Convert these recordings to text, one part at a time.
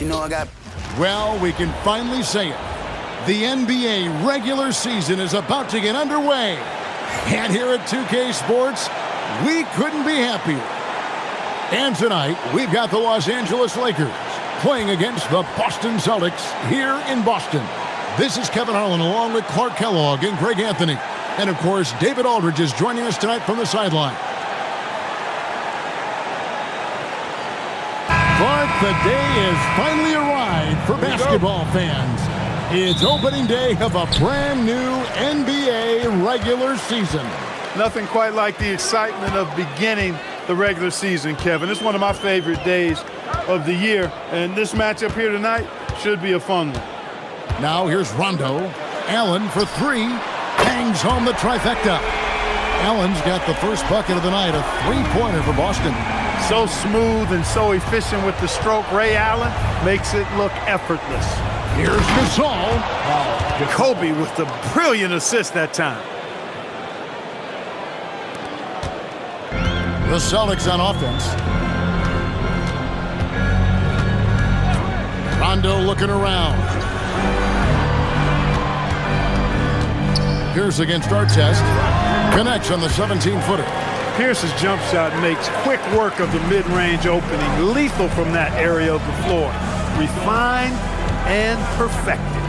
You know, I got... Well, we can finally say it. The NBA regular season is about to get underway. And here at 2K Sports, we couldn't be happier. And tonight, we've got the Los Angeles Lakers playing against the Boston Celtics here in Boston. This is Kevin Harlan along with Clark Kellogg and Greg Anthony. And, of course, David Aldridge is joining us tonight from the sideline. Clark, the day has finally arrived for basketball fans. It's opening day of a brand new NBA regular season. Nothing quite like the excitement of beginning the regular season, Kevin. It's one of my favorite days of the year, and this matchup here tonight should be a fun one. Now here's Rondo. Allen for three. Hangs home the trifecta. Allen's got the first bucket of the night, a three-pointer for Boston. So smooth and so efficient with the stroke. Ray Allen makes it look effortless. Here's Gasol. Kobe with the brilliant assist that time. The Celtics on offense. Rondo looking around. Pierce against Artest. Connects on the 17-footer. Pierce's jump shot makes quick work of the mid-range opening. Lethal from that area of the floor. Refined and perfected.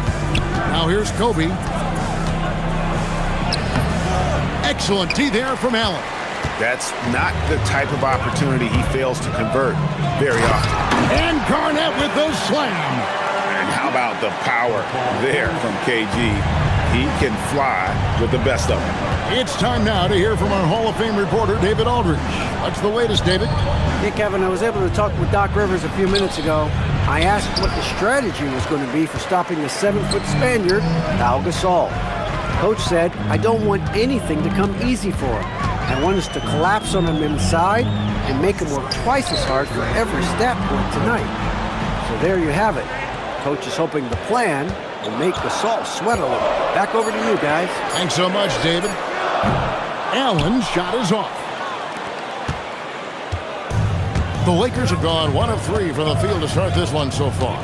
Now here's Kobe. Excellent D there from Allen. That's not the type of opportunity he fails to convert very often. And Garnett with the slam. And how about the power there from KG? He can fly with the best of them. It's time now to hear from our Hall of Fame reporter, David Aldridge. What's the latest, David? Hey, Kevin, I was able to talk with Doc Rivers a few minutes ago. I asked what the strategy was going to be for stopping the 7-foot Spaniard, Pau Gasol. Coach said, I don't want anything to come easy for him. I want us to collapse on him inside and make him work twice as hard for every stat point tonight. So there you have it. Coach is hoping the plan will make Gasol sweat a little. Back over to you, guys. Thanks so much, David. Allen's shot is off. The Lakers have gone 1 of 3 from the field to start this one so far.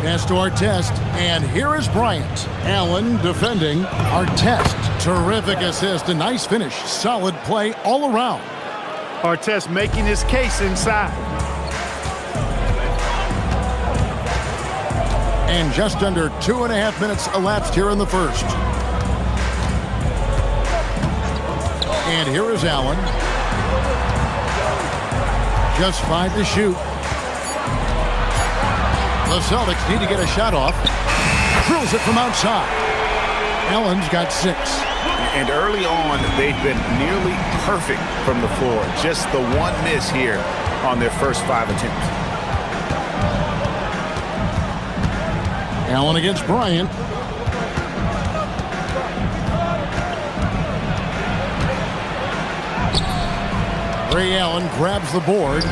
Pass to Artest, and here is Bryant. Allen defending. Artest, terrific assist, a nice finish. Solid play all around. Artest making his case inside. And just under 2.5 minutes elapsed here in the first. And here is Allen. Just 5 to shoot. The Celtics need to get a shot off. Drills it from outside. Allen's got 6. And early on, they've been nearly perfect from the floor. Just the one miss here on their first 5 attempts. Allen against Bryant. Ray Allen grabs the board.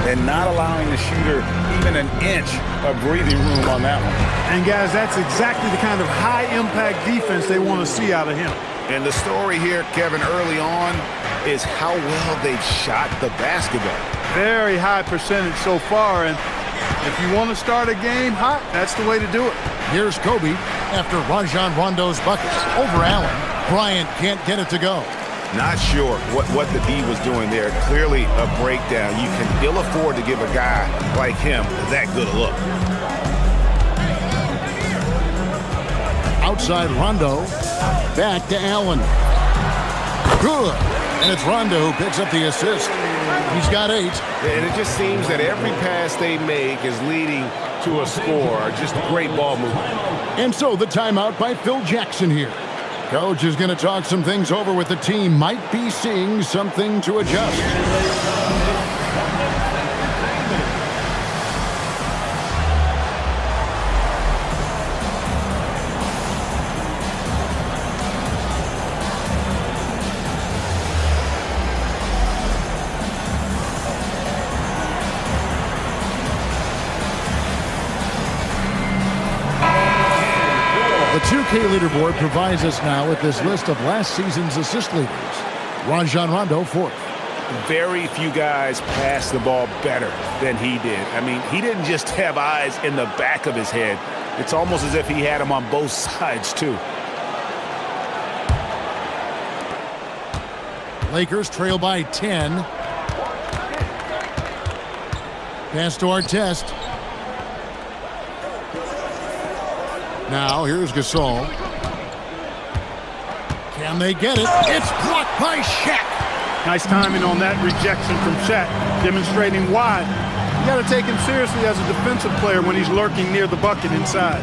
And not allowing the shooter even an inch of breathing room on that one. And, guys, that's exactly the kind of high-impact defense they want to see out of him. And the story here, Kevin, early on is how well they've shot the basketball. Very high percentage so far, and if you want to start a game hot, that's the way to do it. Here's Kobe after Rajon Rondo's bucket. Over Allen. Bryant can't get it to go. Not sure what the D was doing there. Clearly a breakdown. You can ill afford to give a guy like him that good a look. Outside Rondo. Back to Allen. Good. And it's Rondo who picks up the assist. He's got 8. And it just seems that every pass they make is leading to a score. Just great ball movement. And so the timeout by Phil Jackson here. Coach is going to talk some things over with the team. Might be seeing something to adjust. The 2K leaderboard provides us now with this list of last season's assist leaders. Rajon Rondo 4th. very few guys pass the ball better than he did. I mean, he didn't just have eyes in the back of his head. It's almost as if he had them on both sides, too. Lakers trail by 10. Pass to Artest. Now here's Gasol. Can they get it? It's blocked by Shaq. Nice timing on that rejection from Shaq, demonstrating why you got to take him seriously as a defensive player when he's lurking near the bucket inside.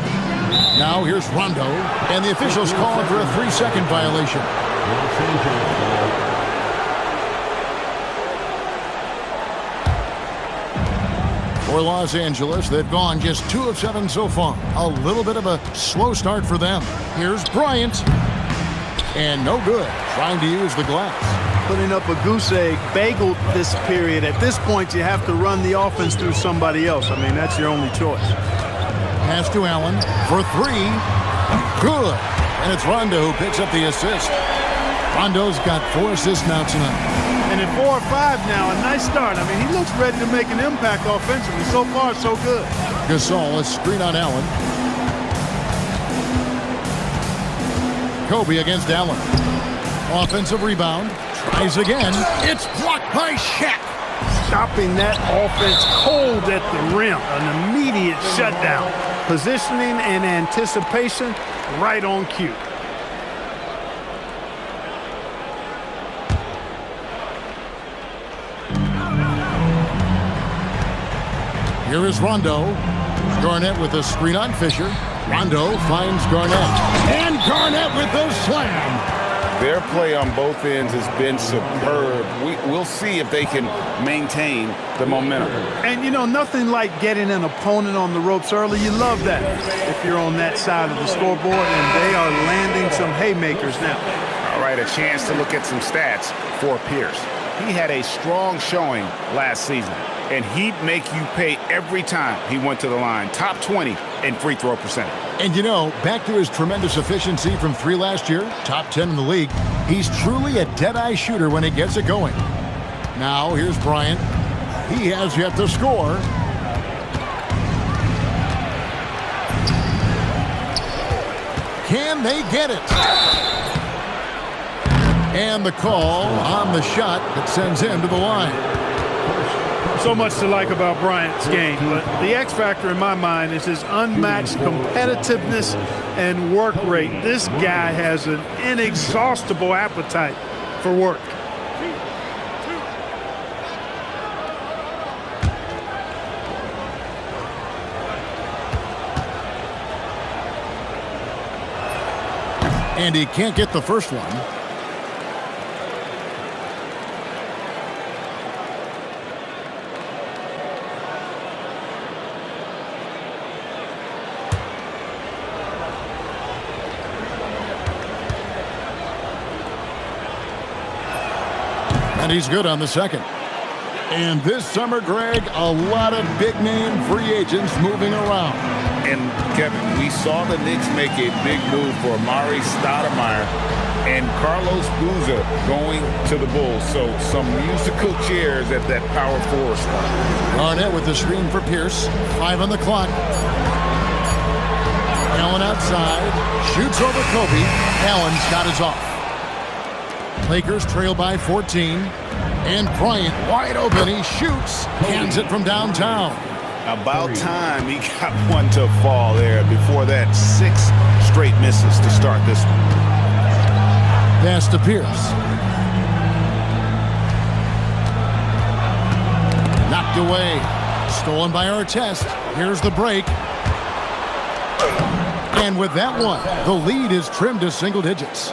Now here's Rondo, and the officials calling for a 3-second violation. For Los Angeles, they've gone just 2 of 7 so far. A little bit of a slow start for them. Here's Bryant. And no good, trying to use the glass. Putting up a goose egg, bageled this period. At this point, you have to run the offense through somebody else. I mean, that's your only choice. Pass to Allen for 3. Good. And it's Rondo who picks up the assist. Rondo's got 4 assists now tonight. And at 4 or 5 now, a nice start. I mean, he looks ready to make an impact offensively. So far, so good. Gasol, a screen on Allen. Kobe against Allen. Offensive rebound. Tries again. It's blocked by Shaq. Stopping that offense cold at the rim. An immediate shutdown. Positioning and anticipation right on cue. Here is Rondo. Garnett with a screen on Fisher. Rondo finds Garnett. And Garnett with the slam. Their play on both ends has been superb. We'll see if they can maintain the momentum. And, you know, nothing like getting an opponent on the ropes early. You love that if you're on that side of the scoreboard, and they are landing some haymakers now. All right, a chance to look at some stats for Pierce. He had a strong showing last season, and he'd make you pay every time he went to the line. Top 20 in free throw percentage. And you know, back to his tremendous efficiency from 3 last year, top 10 in the league, he's truly a dead-eye shooter when he gets it going. Now, here's Bryant. He has yet to score. Can they get it? And the call on the shot that sends him to the line. So much to like about Bryant's game, but the X factor in my mind is his unmatched competitiveness and work rate. This guy has an inexhaustible appetite for work. And he can't get the first one. And he's good on the second. And this summer, Greg, a lot of big-name free agents moving around. And, Kevin, we saw the Knicks make a big move for Amari Stoudemire and Carlos Boozer going to the Bulls. So some musical chairs at that power forward spot. Garnett with the screen for Pierce. 5 on the clock. Allen outside. Shoots over Kobe. Allen's shot is off. Lakers trail by 14. And Bryant wide open. He shoots. Hands it from downtown. About time he got one to fall there. Before that, 6 straight misses to start this one. Pass to Pierce. Knocked away. Stolen by Artest. Here's the break. And with that one, the lead is trimmed to single digits.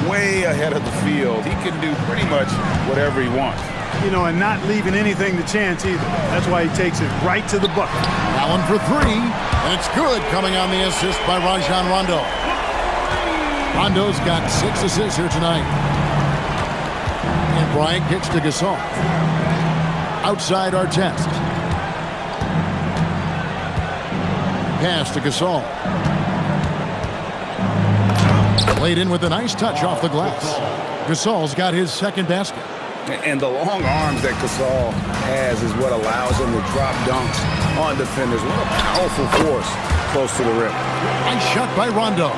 Way ahead of the field. He can do pretty much whatever he wants. You know, and not leaving anything to chance either. That's why he takes it right to the bucket. Allen for 3, and it's good, coming on the assist by Rajon Rondo. Rondo's got 6 assists here tonight. And Bryant kicks to Gasol. Outside Artest. Pass to Gasol. Laid in with a nice touch off the glass. Gasol's got his second basket. And the long arms that Gasol has is what allows him to drop dunks on defenders. What a powerful force close to the rim. Nice shot by Rondo.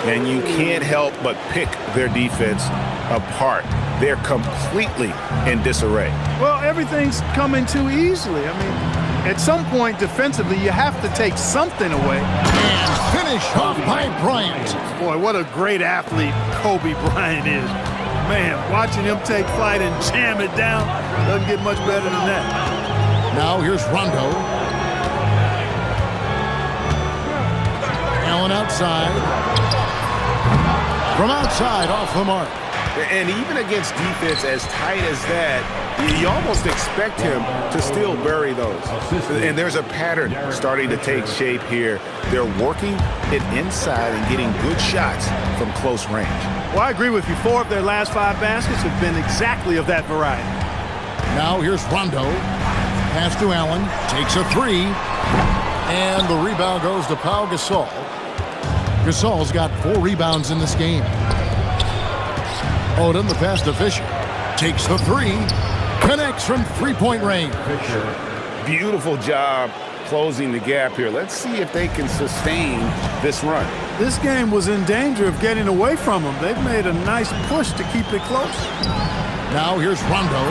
And you can't help but pick their defense apart. They're completely in disarray. Well, everything's coming too easily. I mean, at some point defensively, you have to take something away. And finish off by Bryant. Boy, what a great athlete Kobe Bryant is. Man, watching him take flight and jam it down doesn't get much better than that. Now here's Rondo. Allen outside. From outside, off the mark. And even against defense as tight as that, you almost expect him to still bury those. And there's a pattern starting to take shape here. They're working it inside and getting good shots from close range. Well, I agree with you. 4 of their last 5 baskets have been exactly of that variety. Now here's Rondo. Pass to Allen. Takes a 3. And the rebound goes to Pau Gasol. Gasol's got 4 rebounds in this game. Odom, the pass to Fisher. Takes the 3. Connects from three-point range. Beautiful job closing the gap here. Let's see if they can sustain this run. This game was in danger of getting away from them. They've made a nice push to keep it close. Now here's Rondo.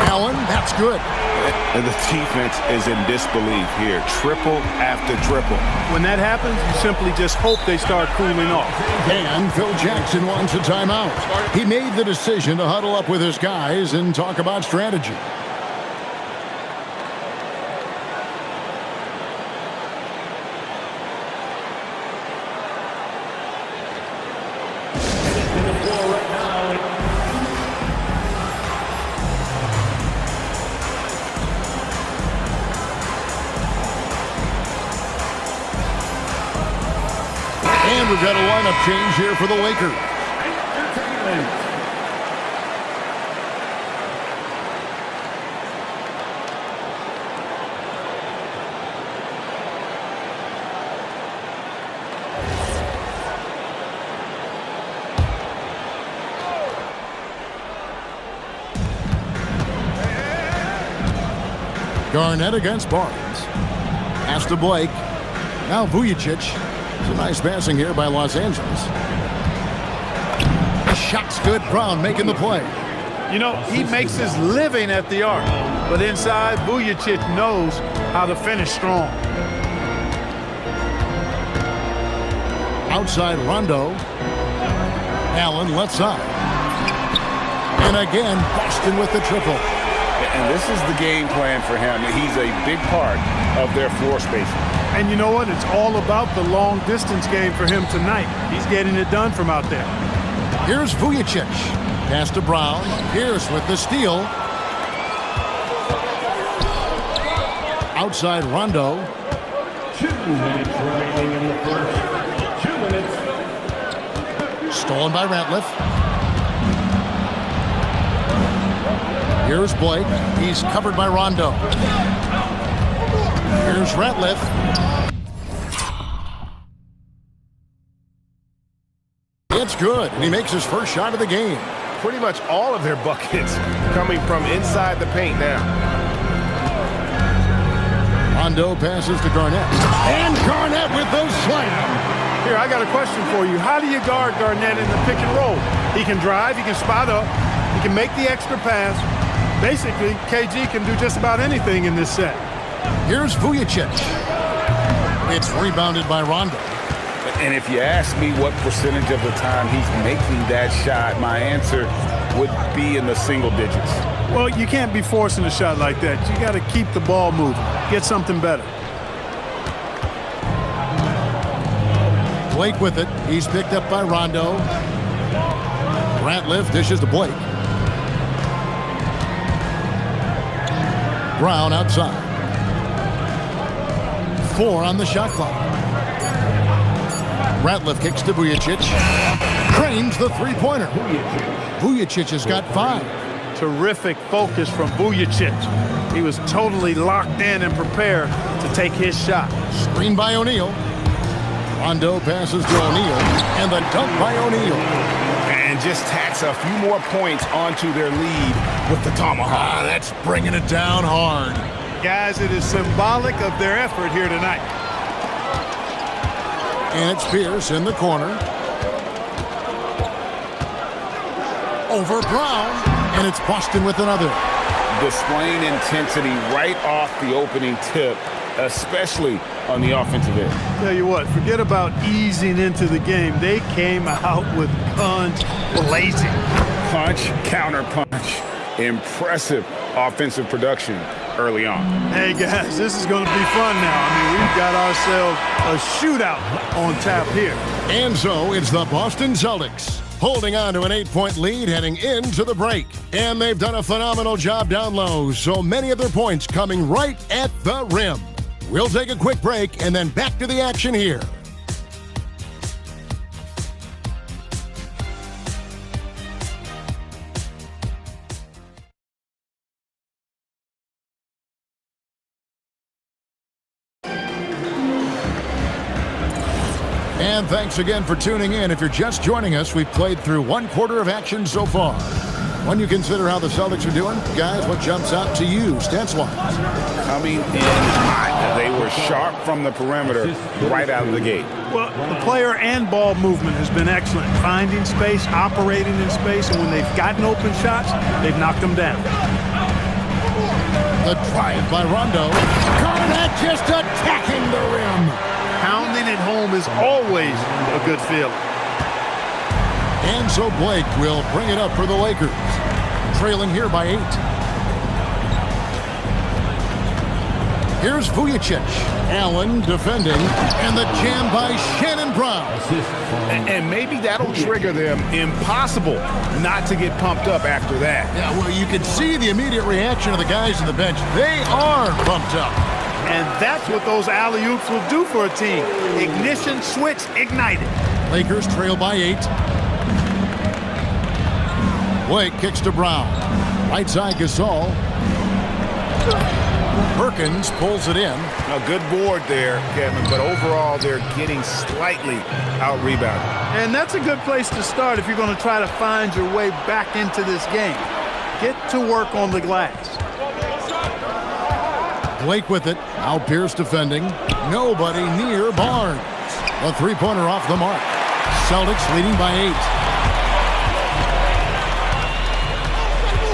Allen, that's good. And the defense is in disbelief here. Triple after triple. When that happens, you simply just hope they start cooling off. And Phil Jackson wants a timeout. He made the decision to huddle up with his guys and talk about strategy. And we've got a lineup change here for the Lakers. Garnett against Barnes. Pass to Blake. Now Vujicic. Some nice passing here by Los Angeles. The shot's good. Brown making the play. You know, he makes his living at the arc. But inside, Vujicic knows how to finish strong. Outside Rondo. Allen left side. And again, Boston with the triple. And this is the game plan for him. He's a big part of their floor spacing. And you know what? It's all about the long-distance game for him tonight. He's getting it done from out there. Here's Vujicic. Pass to Brown. Pierce with the steal. Outside Rondo. 2 minutes remaining in the first. 2 minutes. Stolen by Ratliff. Here's Blake. He's covered by Rondo. Here's Ratliff. It's good, and he makes his first shot of the game. Pretty much all of their buckets coming from inside the paint now. Rondo passes to Garnett. And Garnett with the slam. Here, I got a question for you. How do you guard Garnett in the pick and roll? He can drive, he can spot up, he can make the extra pass. Basically, KG can do just about anything in this set. Here's Vujicic. It's rebounded by Rondo. And if you ask me what percentage of the time he's making that shot, my answer would be in the single digits. Well, you can't be forcing a shot like that. You got to keep the ball moving. Get something better. Blake with it. He's picked up by Rondo. Ratliff dishes to Blake. Brown outside. 4 on the shot clock. Ratliff kicks to Vujicic. Cranes the three-pointer. Vujicic has got 5. Terrific focus from Vujicic. He was totally locked in and prepared to take his shot. Screen by O'Neal. Rondo passes to O'Neal. And the dunk by O'Neal. and just tacks a few more points onto their lead with the tomahawk. That's bringing it down hard. Guys, it is symbolic of their effort here tonight. And it's Pierce in the corner. Over Brown, and it's Boston with another. Displaying intensity right off the opening tip, especially on the offensive end. Tell you what, forget about easing into the game. They came out with guns blazing. Punch, counter punch. Impressive offensive production early on. Hey guys, this is going to be fun now. I mean, we've got ourselves a shootout on tap here. And so it's the Boston Celtics holding on to an 8-point lead heading into the break. And they've done a phenomenal job down low, so many of their points coming right at the rim. We'll take a quick break and then back to the action here. And thanks again for tuning in. If you're just joining us, we've played through one quarter of action so far. When you consider how the Celtics are doing, guys, what jumps out to you, stance-wise? Coming in hot, they were sharp from the perimeter right out of the gate. Well, the player and ball movement has been excellent. Finding space, operating in space, and when they've gotten open shots, they've knocked them down. The drive by Rondo. Garnett just attacking the rim. Pounding it home is always a good feeling. And so Blake will bring it up for the Lakers. Trailing here by 8. Here's Vujicic. Allen defending. And the jam by Shannon Brown. And maybe that'll trigger them. Impossible not to get pumped up after that. Yeah, well, you can see the immediate reaction of the guys on the bench. They are pumped up. And that's what those alley-oops will do for a team. Ignition switch ignited. Lakers trail by 8. Blake kicks to Brown. Right side Gasol. Perkins pulls it in. A good board there, Kevin, but overall they're getting slightly out-rebounded. And that's a good place to start if you're going to try to find your way back into this game. Get to work on the glass. Blake with it. Now Pierce defending. Nobody near Barnes. A three-pointer off the mark. Celtics leading by 8.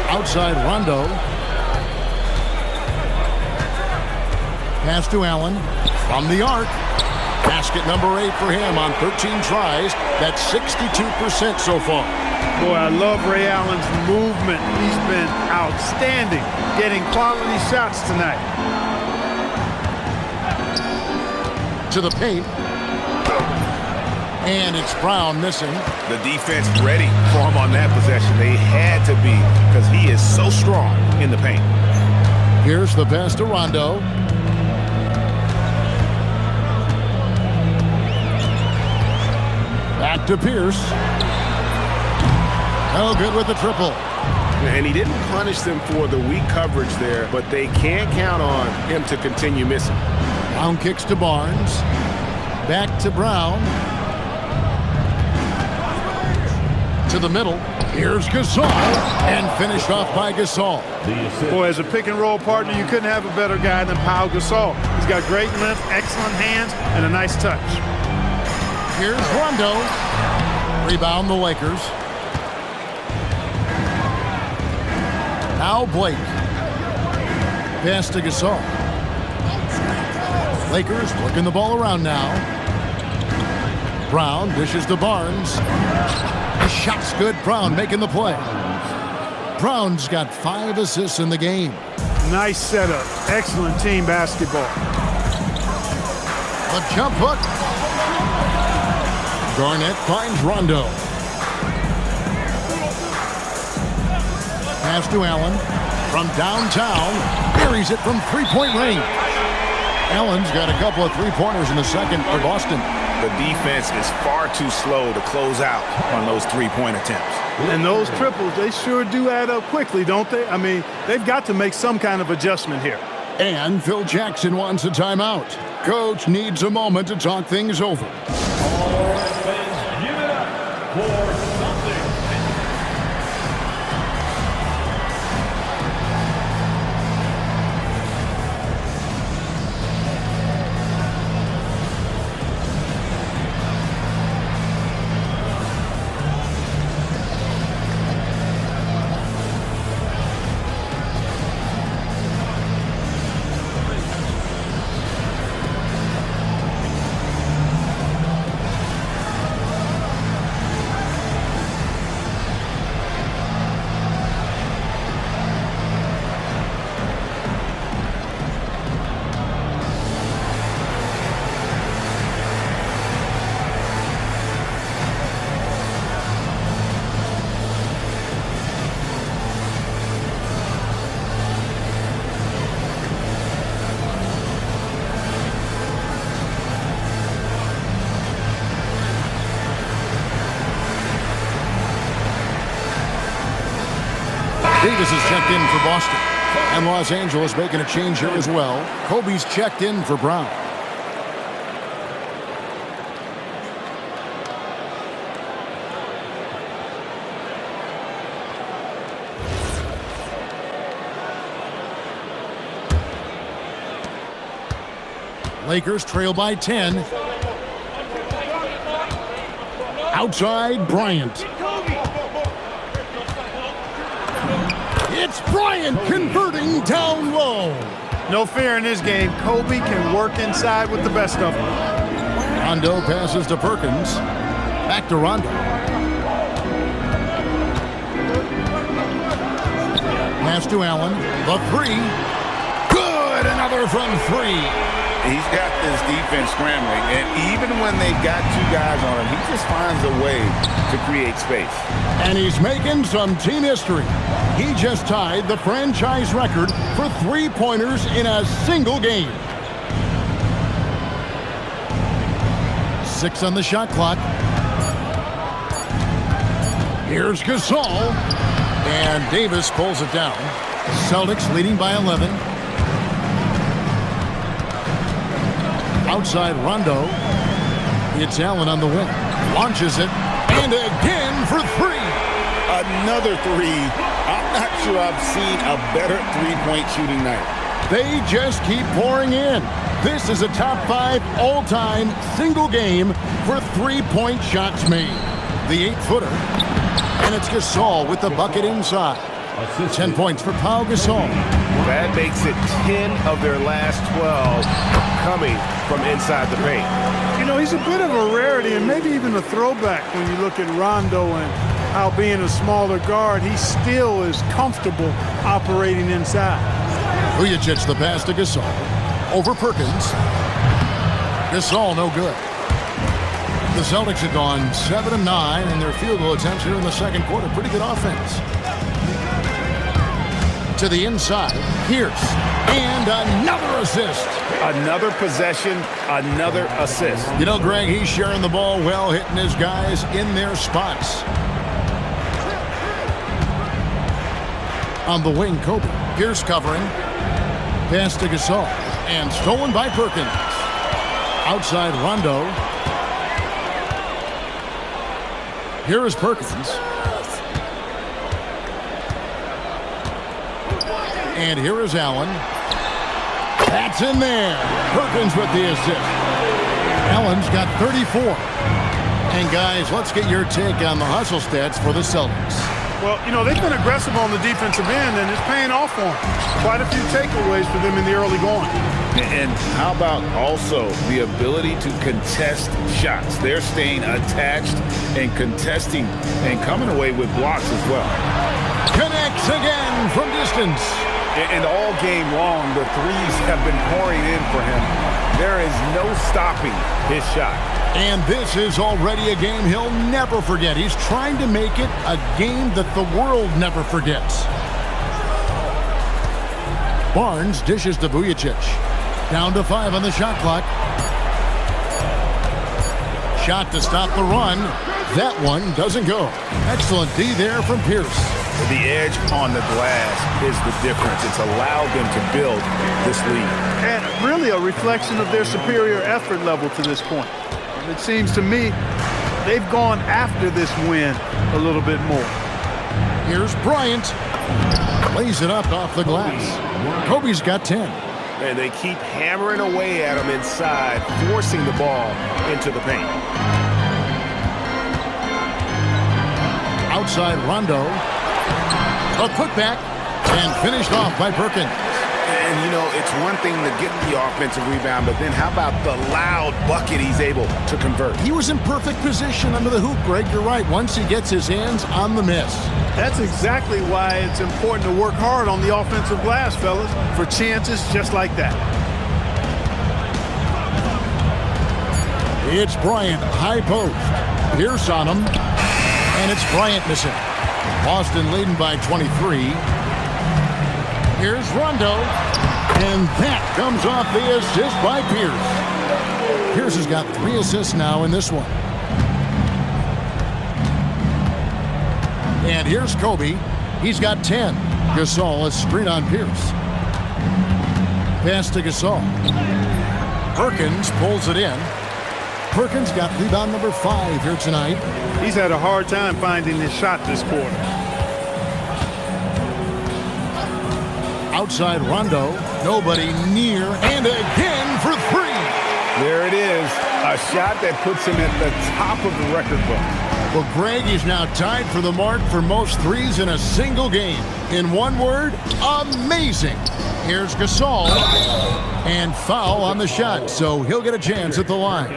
Outside Rondo. Pass to Allen. From the arc. Basket number 8 for him on 13 tries. That's 62% so far. Boy, I love Ray Allen's movement. He's been outstanding, getting quality shots tonight. To the paint. And it's Brown missing. The defense ready for him on that possession. They had to be because he is so strong in the paint. Here's the pass to Rondo. Back to Pierce. Oh, good with the triple. And he didn't punish them for the weak coverage there, but they can't count on him to continue missing. Brown kicks to Barnes. Back to Brown. To the middle. Here's Gasol. And finished off by Gasol. Boy, as a pick-and-roll partner, you couldn't have a better guy than Pau Gasol. He's got great length, excellent hands, and a nice touch. Here's Rondo. Rebound the Lakers. Now Blake. Pass to Gasol. Lakers working the ball around now. Brown dishes to Barnes. The shot's good. Brown making the play. Brown's got 5 assists in the game. Nice setup. Excellent team basketball. A jump hook. Garnett finds Rondo. Pass to Allen. From downtown. Buries it from three-point range. Allen's got a couple of three-pointers in the second for Boston. The defense is far too slow to close out on those three-point attempts. And those triples, they sure do add up quickly, don't they? I mean, they've got to make some kind of adjustment here. And Phil Jackson wants a timeout. Coach needs a moment to talk things over. All right, fans, give it up for Celtics Davis is checked in for Boston. And Los Angeles making a change here as well. Kobe's checked in for Brown. Lakers trail by 10. Outside, Bryant. It's Bryant converting down low. No fear in this game. Kobe can work inside with the best of them. Rondo passes to Perkins. Back to Rondo. Pass to Allen. The three. Good. Another from three. He's got this defense scrambling, and even when they got two guys on him, he just finds a way to create space. And he's making some team history. He just tied the franchise record for three-pointers in a single game. 6 on the shot clock. Here's Gasol. And Davis pulls it down. Celtics leading by 11. Outside Rondo. It's Allen on the wing. Launches it. And again for three. Another three. I'm not sure I've seen a better three-point shooting night. They just keep pouring in. This is a top 5 all-time single game for three-point shots made. The 8-footer. And it's Gasol with the bucket inside. 10 points for Pau Gasol. That makes it 10 of their last 12 coming from inside the paint. You know, he's a bit of a rarity and maybe even a throwback when you look at Rondo and how being a smaller guard, he still is comfortable operating inside. Vujacic the pass to Gasol. Over Perkins. Gasol no good. The Celtics have gone 7 of 9 in their field goal attempts here in the second quarter. Pretty good offense. To the inside. Pierce. And another assist. Another possession, another assist. You know, Greg, he's sharing the ball well, hitting his guys in their spots. On the wing, Kobe. Pierce covering. Pass to Gasol. And stolen by Perkins. Outside Rondo. Here is Perkins. And here is Allen. That's in there. Perkins with the assist. Allen's got 34. And guys, let's get your take on the hustle stats for the Celtics. Well, you know, they've been aggressive on the defensive end, and it's paying off for them. Quite a few takeaways for them in the early going. And how about also the ability to contest shots? They're staying attached and contesting and coming away with blocks as well. Connects again from distance. And all game long, the threes have been pouring in for him. There is no stopping his shot. And this is already a game he'll never forget. He's trying to make it a game that the world never forgets. Barnes dishes to Vujacic. Down to 5 on the shot clock. Shot to stop the run. That one doesn't go. Excellent D there from Pierce. The edge on the glass is the difference. It's allowed them to build this lead. And really a reflection of their superior effort level to this point. And it seems to me they've gone after this win a little bit more. Here's Bryant. Lays it up off the glass. Kobe's got 10. And they keep hammering away at him inside, forcing the ball into the paint. Outside Rondo. A putback and finished off by Perkins. And, you know, it's one thing to get the offensive rebound, but then how about the loud bucket he's able to convert? He was in perfect position under the hoop, Greg. You're right. Once he gets his hands on the miss. That's exactly why it's important to work hard on the offensive glass, fellas, for chances just like that. It's Bryant, high post. Pierce on him. And it's Bryant missing. Boston leading by 23. Here's Rondo. And that comes off the assist by Pierce. Pierce has got 3 assists now in this one. And here's Kobe. He's got 10. Gasol, a screen on Pierce. Pass to Gasol. Perkins pulls it in. Perkins got rebound number 5 here tonight. He's had a hard time finding his shot this quarter. Outside Rondo, nobody near, and again for 3. There it is, a shot that puts him at the top of the record book. Well, Greg is now tied for the mark for most threes in a single game. In one word, amazing. Here's Gasol, and foul on the shot, so he'll get a chance at the line.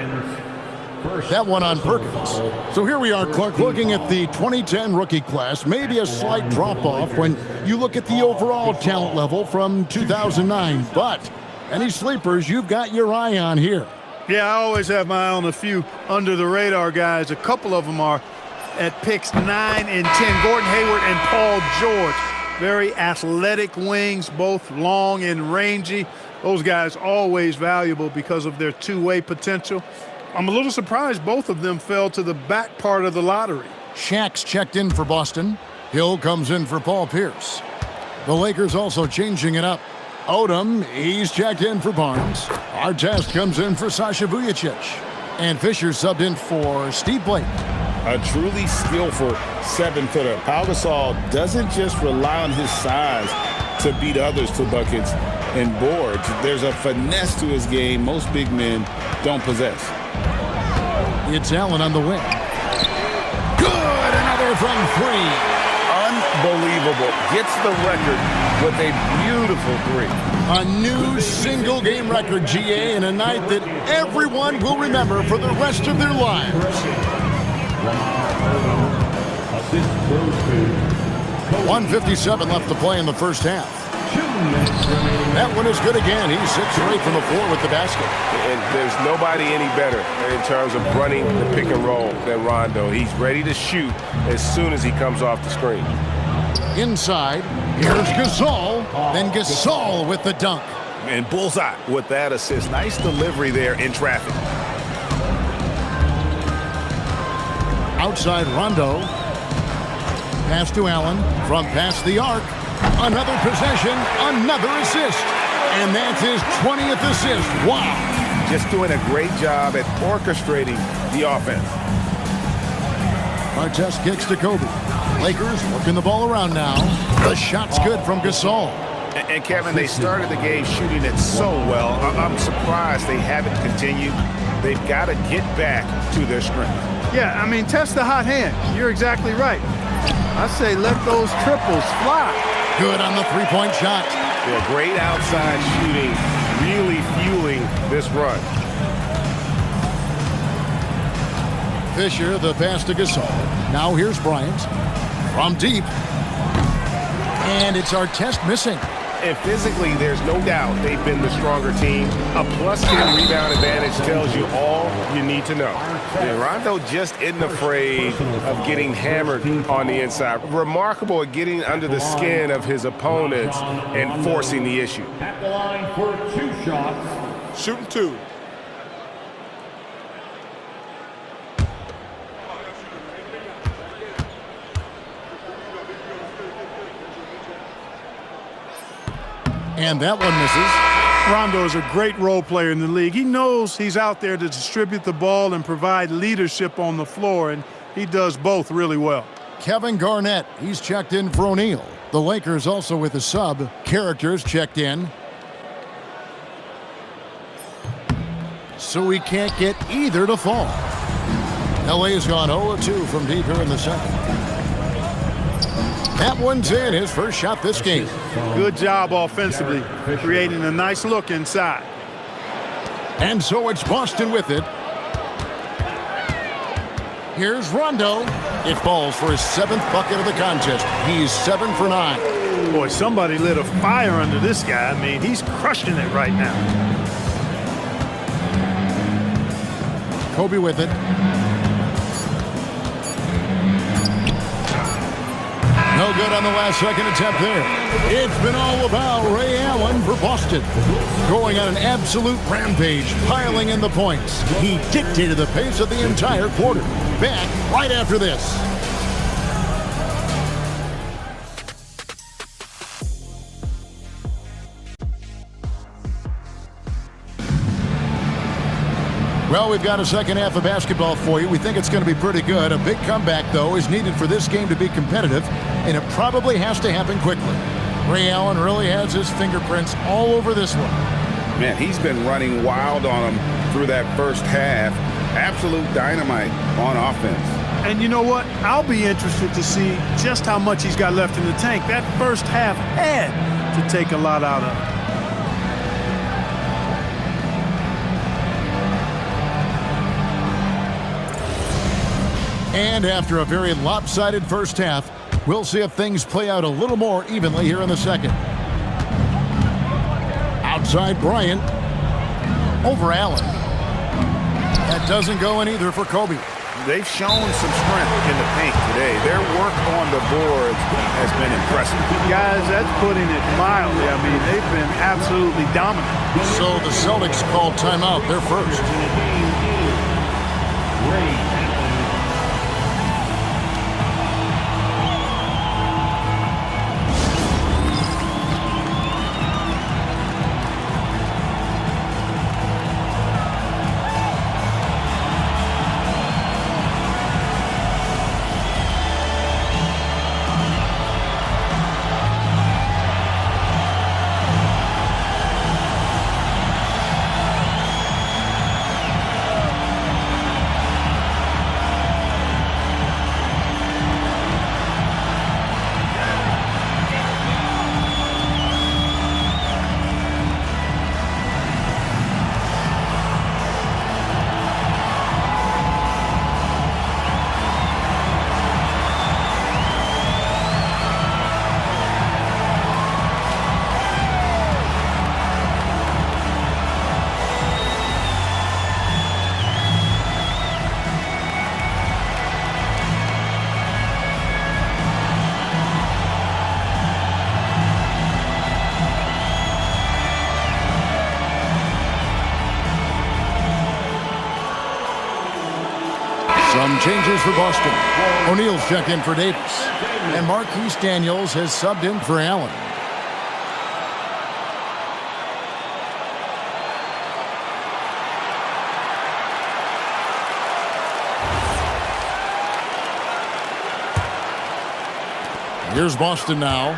That one on Perkins. So here we are, Clark, looking at the 2010 rookie class. Maybe a slight drop-off when you look at the overall talent level from 2009. But any sleepers you've got your eye on here? Yeah, I always have my eye on a few under-the-radar guys. A couple of them are at picks 9 and 10. Gordon Hayward and Paul George. Very athletic wings, both long and rangy. Those guys always valuable because of their two-way potential. I'm a little surprised both of them fell to the back part of the lottery. Shaq's checked in for Boston. Hill comes in for Paul Pierce. The Lakers also changing it up. Odom, he's checked in for Barnes. Artest comes in for Sasha Vujacic. And Fisher subbed in for Steve Blake. A truly skillful 7-footer. Pau Gasol doesn't just rely on his size to beat others to buckets and boards. There's a finesse to his game most big men don't possess. It's Allen on the wing. Good! Another from 3. Unbelievable. Gets the record with a beautiful 3. A new single-game record, GA, in a night that everyone will remember for the rest of their lives. Assist goes to 1:57 left to play in the first half. That one is good again. He's 6 away from the floor with the basket. And there's nobody any better in terms of running the pick and roll than Rondo. He's ready to shoot as soon as he comes off the screen. Inside, here's Gasol. Then Gasol with the dunk. And bullseye with that assist. Nice delivery there in traffic. Outside Rondo. Pass to Allen. From past the arc. Another possession, another assist. And that's his 20th assist. Wow. Just doing a great job at orchestrating the offense. Artest kicks to Kobe. Lakers working the ball around now. The shot's good from Gasol. And Kevin, they started the game shooting it so well. I'm surprised they haven't continued. They've got to get back to their strength. Yeah, I mean, test the hot hand. You're exactly right. I say let those triples fly. Good on the three-point shot. Yeah, great outside shooting, really fueling this run. Fisher, the pass to Gasol. Now here's Bryant. From deep. And it's Artest missing. And physically, there's no doubt they've been the stronger team. A +10 rebound advantage tells you all you need to know. And Rondo just isn't afraid of getting hammered on the inside. Remarkable at getting under the skin of his opponents and forcing the issue. at the line for 2 shots. Shooting 2. And that one misses. Rondo is a great role player in the league. He knows he's out there to distribute the ball and provide leadership on the floor, and he does both really well. Kevin Garnett, he's checked in for O'Neal. The Lakers also with a sub. Characters checked in. So he can't get either to fall. LA's gone 0-2 from deep here in the second. That one's in, his first shot this game. Good job offensively, creating a nice look inside. And so it's Boston with it. Here's Rondo. It falls for his 7th bucket of the contest. He's 7 for 9. Boy, somebody lit a fire under this guy. I mean, he's crushing it right now. Kobe with it. No good on the last second attempt there. It's been all about Ray Allen for Boston. Going on an absolute rampage, piling in the points. He dictated the pace of the entire quarter. Back right after this. Well, we've got a second half of basketball for you. We think it's going to be pretty good. A big comeback, though, is needed for this game to be competitive, and it probably has to happen quickly. Ray Allen really has his fingerprints all over this one. Man, he's been running wild on him through that first half. Absolute dynamite on offense. And you know what? I'll be interested to see just how much he's got left in the tank. That first half had to take a lot out of him. And after a very lopsided first half, we'll see if things play out a little more evenly here in the second. Outside Bryant. Over Allen. That doesn't go in either for Kobe. They've shown some strength in the paint today. Their work on the boards has been impressive. Guys, that's putting it mildly. I mean, they've been absolutely dominant. So the Celtics called timeout. They're first. Some changes for Boston. O'Neal's checked in for Davis. And Marquise Daniels has subbed in for Allen. Here's Boston now.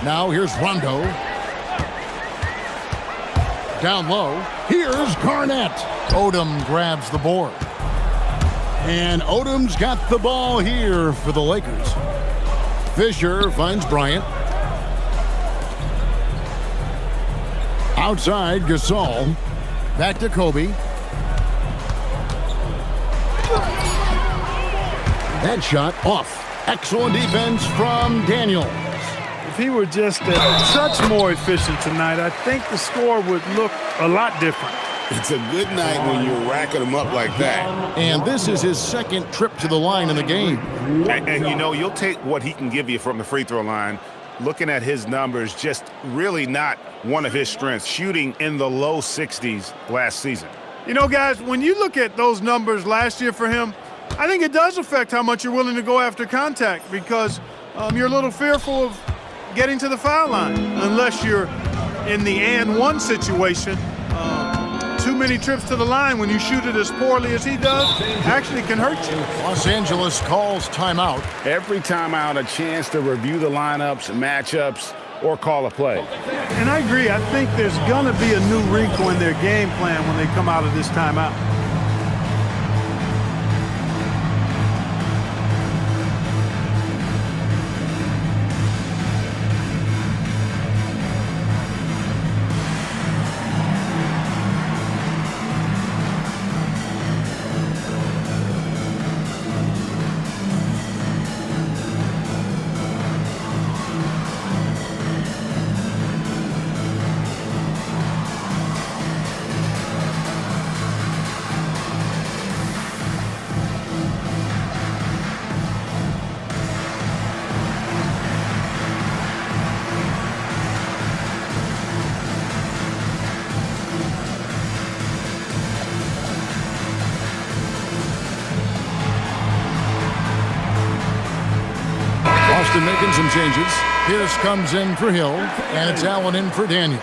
Now here's Rondo. Down low. Here's Garnett. Odom grabs the board. And Odom's got the ball here for the Lakers. Fisher finds Bryant. Outside, Gasol. Back to Kobe. That shot off. Excellent defense from Daniels. If he were just a touch more efficient tonight, I think the score would look a lot different. It's a good night when you're racking them up like that. And this is his second trip to the line in the game. And you know, you'll take what he can give you from the free throw line. Looking at his numbers, just really not one of his strengths, shooting in the low 60s last season. You know, guys, when you look at those numbers last year for him, I think it does affect how much you're willing to go after contact because you're a little fearful of getting to the foul line unless you're in the and one situation. Too many trips to the line when you shoot it as poorly as he does actually can hurt you. Los Angeles calls timeout. Every timeout, a chance to review the lineups, matchups, or call a play. And I agree. I think there's going to be a new wrinkle in their game plan when they come out of this timeout. Boston making some changes. Pierce comes in for Hill, and it's Allen in for Daniels.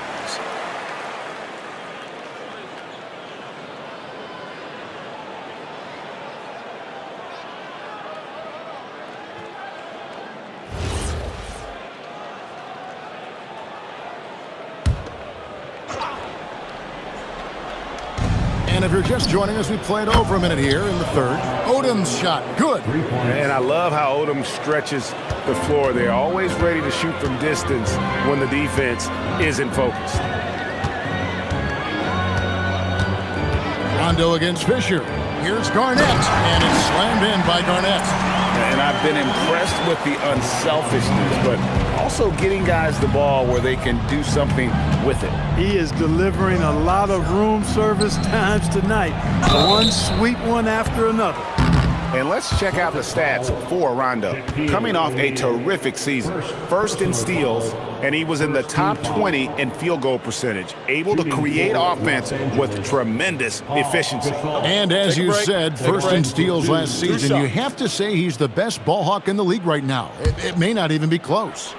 And if you're just joining us, we played over a minute here in the third. Odom's shot, good. And I love how Odom stretches the floor. They're always ready to shoot from distance when the defense isn't focused. Rondo against Fisher. Here's Garnett, and it's slammed in by Garnett. And I've been impressed with the unselfishness, but also getting guys the ball where they can do something with it. He is delivering a lot of room service times tonight. One sweet one after another. And let's check out the stats for Rondo. Coming off a terrific season. First in steals, and he was in the top 20 in field goal percentage. Able to create offense with tremendous efficiency. And as you said, first in steals last season, you have to say he's the best ball hawk in the league right now. It may not even be close.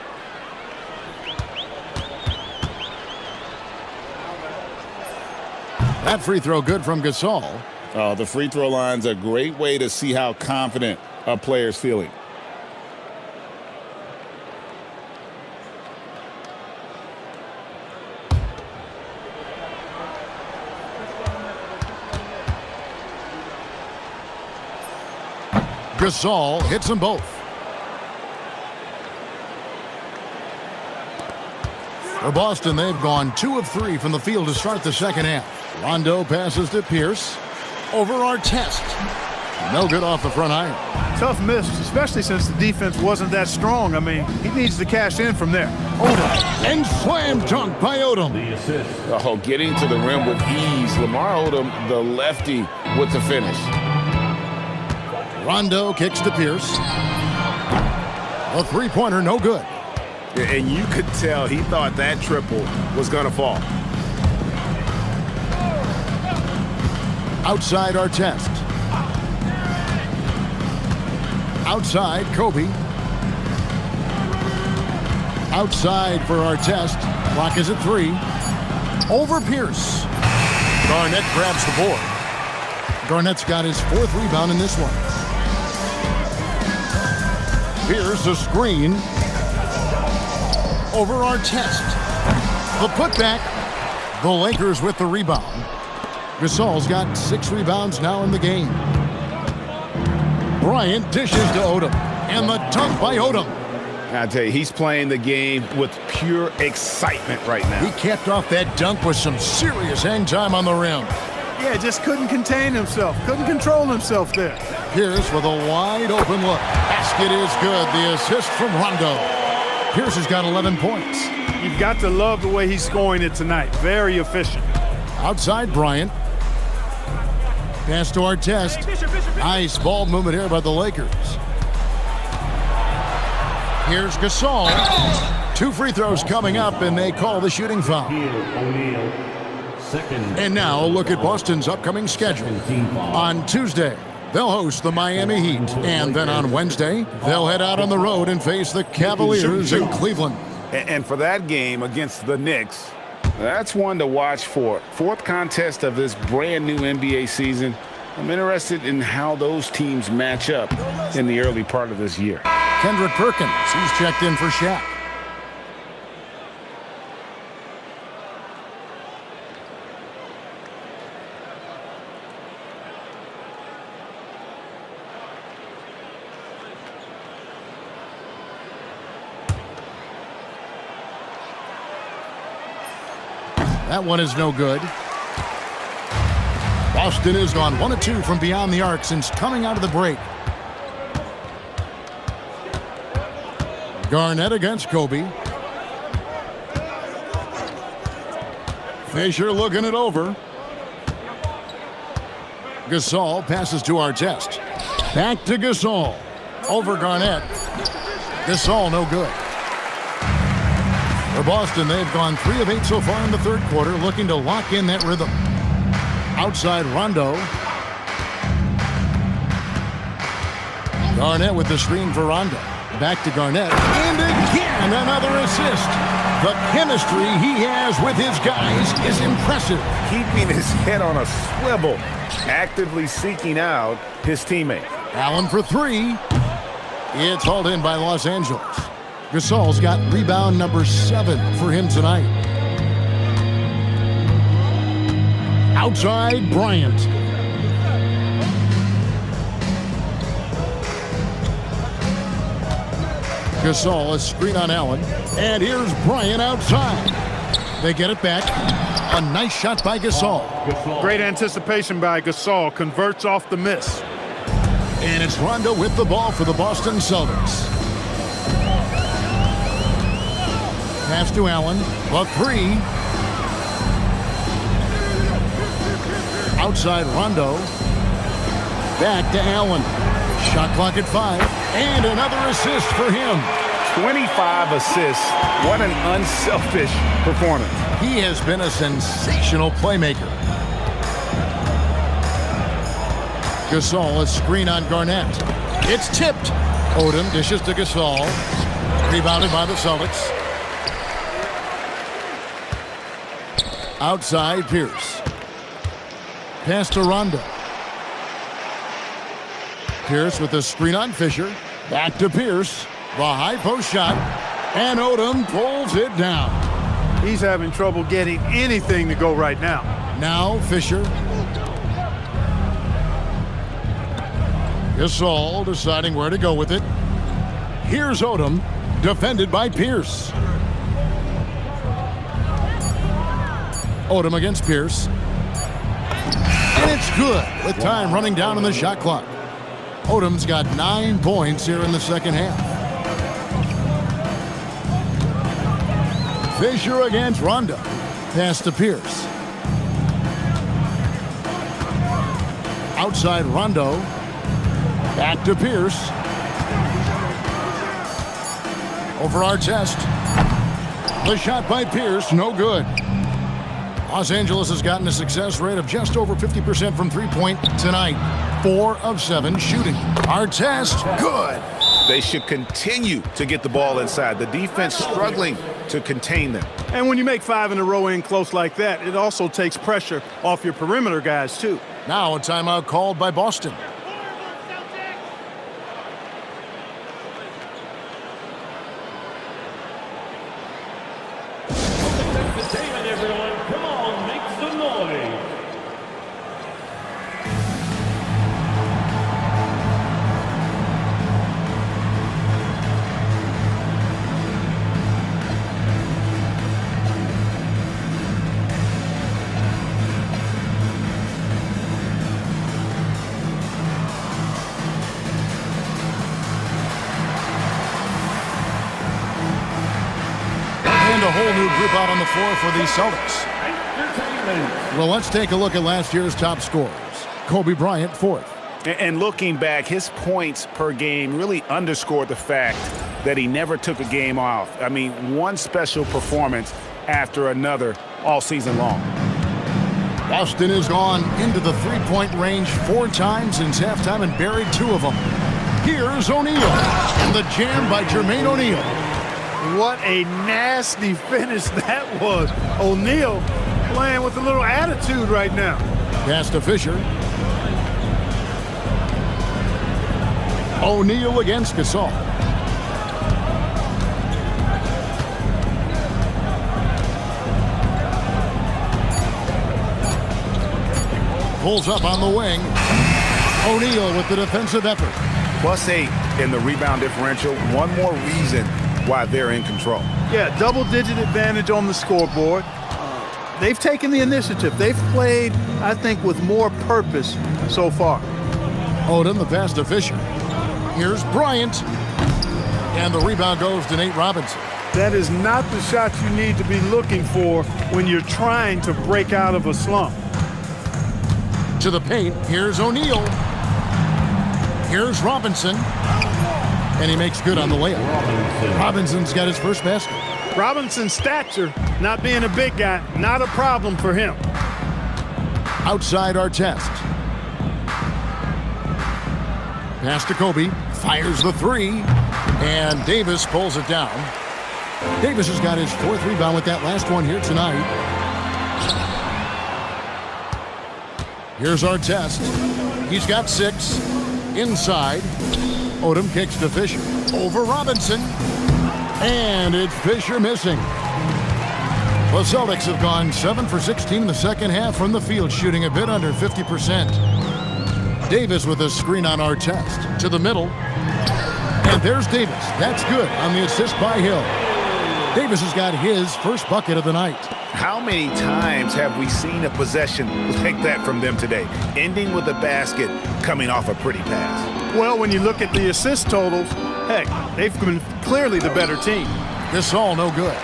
That free throw good from Gasol. The free throw line's a great way to see how confident a player's feeling. Gasol hits them both. For Boston, they've gone 2 of 3 from the field to start the second half. Rondo passes to Pierce. Over Artest. No good off the front iron. Tough miss, especially since the defense wasn't that strong. I mean, he needs to cash in from there. Odom. And slam dunk by Odom. Oh, getting to the rim with ease. Lamar Odom, the lefty, with the finish. Rondo kicks to Pierce. A three-pointer, no good. And you could tell he thought that triple was going to fall. Outside Artest. Outside Kobe. Outside for Artest. Clock is at 3. Over Pierce. Garnett grabs the board. Garnett's got his 4th rebound in this one. Here's the screen. Over Artest. The putback. The Lakers with the rebound. Gasol's got 6 rebounds now in the game. Bryant dishes to Odom. And the dunk by Odom. I tell you, he's playing the game with pure excitement right now. He capped off that dunk with some serious hang time on the rim. Yeah, just couldn't contain himself. Couldn't control himself there. Pierce with a wide open look. Basket is good. The assist from Rondo. Pierce has got 11 points. You've got to love the way he's scoring it tonight. Very efficient. Outside Bryant. Pass to Artest. Nice ball movement here by the Lakers. Here's Gasol. 2 free throws coming up, and they call the shooting foul. And now, look at Boston's upcoming schedule. On Tuesday, they'll host the Miami Heat. And then on Wednesday, they'll head out on the road and face the Cavaliers in Cleveland. And for that game against the Knicks, That's one to watch for. 4th contest of this brand new NBA season. I'm interested in how those teams match up in the early part of this year. Kendrick Perkins, he's checked in for Shaq. That one is no good. Boston has gone 1 of 2 from beyond the arc since coming out of the break. Garnett against Kobe. Fisher looking it over. Gasol passes to Artest. Back to Gasol. Over Garnett. Gasol no good. For Boston, they've gone 3 of 8 so far in the third quarter, looking to lock in that rhythm. Outside Rondo. Garnett with the screen for Rondo. Back to Garnett. And again, another assist. The chemistry he has with his guys is impressive. keeping his head on a swivel, actively seeking out his teammate. Allen for 3. It's hauled in by Los Angeles. Gasol's got rebound number 7 for him tonight. Outside, Bryant. Gasol, a screen on Allen. And here's Bryant outside. They get it back. A nice shot by Gasol. Great anticipation by Gasol. Converts off the miss. And it's Rondo with the ball for the Boston Celtics. Pass to Allen. The three. Outside Rondo. Back to Allen. Shot clock at 5. And another assist for him. 25 assists. What an unselfish performance. He has been a sensational playmaker. Gasol, a screen on Garnett. It's tipped. Odom dishes to Gasol. Rebounded by the Celtics. Outside, Pierce. Pass to Rondo. Pierce with a screen on Fisher. Back to Pierce. The high post shot. And Odom pulls it down. He's having trouble getting anything to go right now. Now Fisher. Gasol deciding where to go with it. Here's Odom, defended by Pierce. Odom against Pierce. And it's good with time running down on the shot clock. Odom's got 9 points here in the second half. Fisher against Rondo. Pass to Pierce. Outside Rondo. Back to Pierce. Over our chest. The shot by Pierce, no good. Los Angeles has gotten a success rate of just over 50% from three-point tonight. 4 of 7 shooting. Our test, good. They should continue to get the ball inside. The defense struggling to contain them. And when you make 5 in a row in close like that, it also takes pressure off your perimeter guys, too. Now a timeout called by Boston. Entertainment, everyone. Come on, make some noise. And a whole new group out on the floor for the Celtics. Well, let's take a look at last year's top scorers. Kobe Bryant, 4th. And looking back, his points per game really underscored the fact that he never took a game off. I mean, one special performance after another all season long. Boston has gone into the three-point range 4 times since halftime and buried 2 of them. Here's O'Neal. And the jam by Jermaine O'Neal. What a nasty finish that was. O'Neal playing with a little attitude right now. Pass to Fisher. O'Neal against Gasol. Pulls up on the wing. O'Neal with the defensive effort. +8 in the rebound differential. One more reason why they're in control. Yeah, double-digit advantage on the scoreboard. They've taken the initiative. They've played, I think, with more purpose so far. Odom, the pass to Fisher. Here's Bryant. And the rebound goes to Nate Robinson. That is not the shot you need to be looking for when you're trying to break out of a slump. To the paint, here's O'Neal. Here's Robinson. And he makes good on the layup. Robinson's got his first basket. Robinson's stature, not being a big guy, not a problem for him. Outside our test. Pass to Kobe. Fires the 3. And Davis pulls it down. Davis has got his 4th rebound with that last one here tonight. Here's our test. He's got 6. Inside. Odom kicks to Fisher. Over Robinson. And it's Fisher missing. The Celtics have gone 7 for 16 in the second half from the field, shooting a bit under 50%. Davis with a screen on Artest to the middle. And there's Davis. That's good on the assist by Hill. Davis has got his first bucket of the night. How many times have we seen a possession like that from them today, ending with a basket coming off a pretty pass? Well, when you look at the assist totals, heck, they've been clearly the better team. Gasol no good.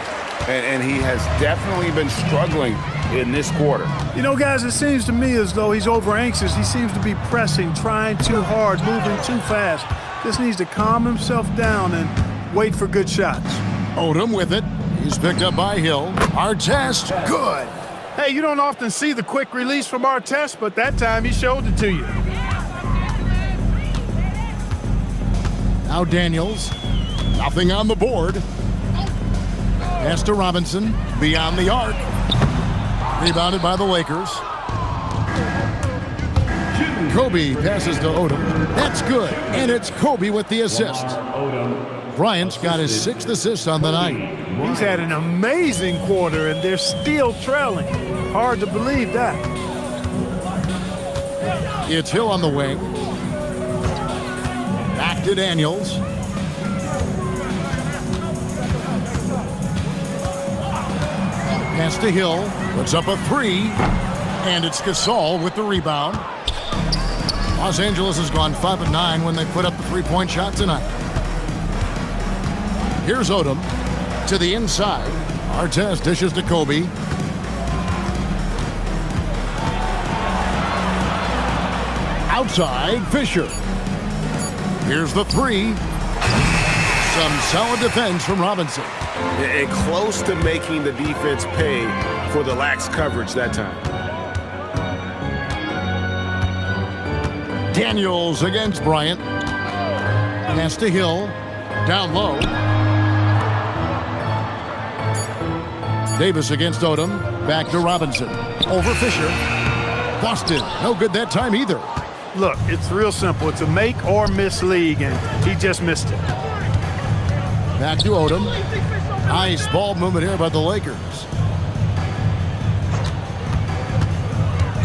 And he has definitely been struggling in this quarter. You know, guys, it seems to me as though he's over anxious. He seems to be pressing, trying too hard, moving too fast. Just needs to calm himself down and wait for good shots. Odom with it. He's picked up by Hill. Artest, good. Hey, you don't often see the quick release from Artest, but that time he showed it to you. Now Daniels. Nothing on the board. Pass to Robinson. Beyond the arc. Rebounded by the Lakers. Kobe passes to Odom. That's good. And it's Kobe with the assist. Bryant's got his 6th assist on the night. He's had an amazing quarter, and they're still trailing. Hard to believe that. It's Hill on the wing. Back to Daniels. Pass to Hill. Puts up a 3. And it's Gasol with the rebound. Los Angeles has gone 5 of 9 when they put up the 3-point shot tonight. Here's Odom to the inside. Artest dishes to Kobe. Outside, Fisher. Here's the 3. Some solid defense from Robinson. And close to making the defense pay for the lax coverage that time. Daniels against Bryant. Pass to Hill. Down low. Davis against Odom. Back to Robinson. Over Fisher. Busted. No good that time either. Look, it's real simple. It's a make or miss league, and he just missed it. Back to Odom. Nice ball movement here by the Lakers.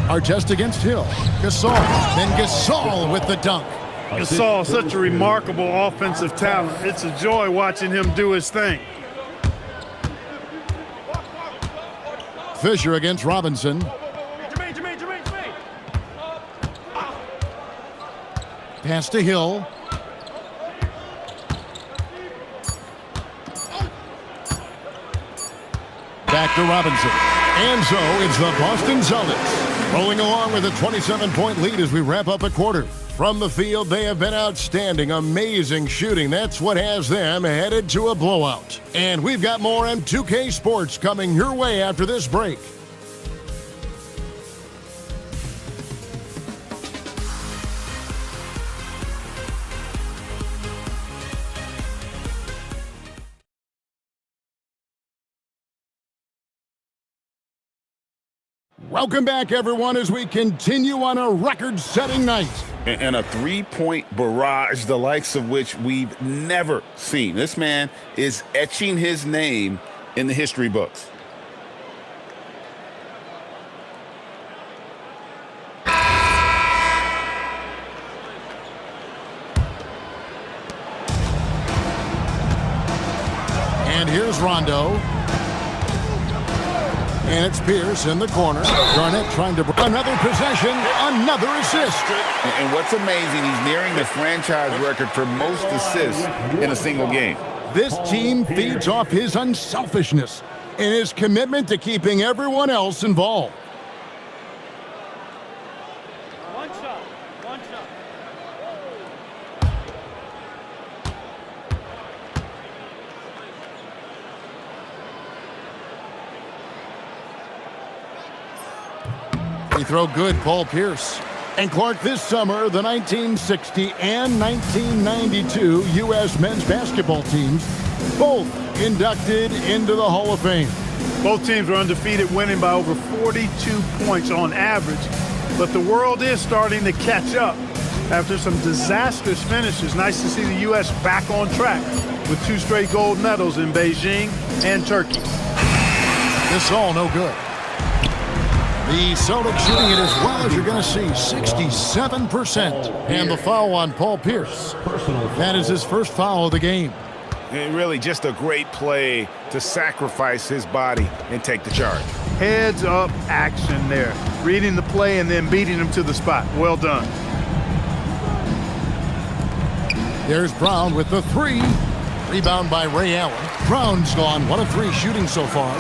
Artest against Hill. Gasol. Then Gasol with the dunk. Gasol, such a remarkable offensive talent. It's a joy watching him do his thing. Fisher against Robinson. Pass to Hill. Back to Robinson. And so it's the Boston Celtics rolling along with a 27-point lead as we wrap up a quarter. From the field, they have been outstanding, amazing shooting. That's what has them headed to a blowout. And we've got more M2K Sports coming your way after this break. Welcome back, everyone, as we continue on a record-setting night. And a 3-point barrage, the likes of which we've never seen. This man is etching his name in the history books. And here's Rondo. And it's Pierce in the corner. Garnett trying to... Another possession, another assist. And what's amazing, he's nearing the franchise record for most assists in a single game. This team feeds off his unselfishness and his commitment to keeping everyone else involved. One shot. He throw good, Paul Pierce. And Clark, this summer, the 1960 and 1992 U.S. men's basketball teams both inducted into the Hall of Fame. Both teams were undefeated, winning by over 42 points on average. But the world is starting to catch up after some disastrous finishes. Nice to see the U.S. back on track with 2 straight gold medals in Beijing and Turkey. Gasol, no good. The Celtics shooting it as well as you're going to see, 67%. And the foul on Paul Pierce. That is his first foul of the game. And really just a great play to sacrifice his body and take the charge. Heads up action there. Reading the play and then beating him to the spot. Well done. There's Brown with the three. Rebound by Ray Allen. Brown's gone 1 of 3 shooting so far.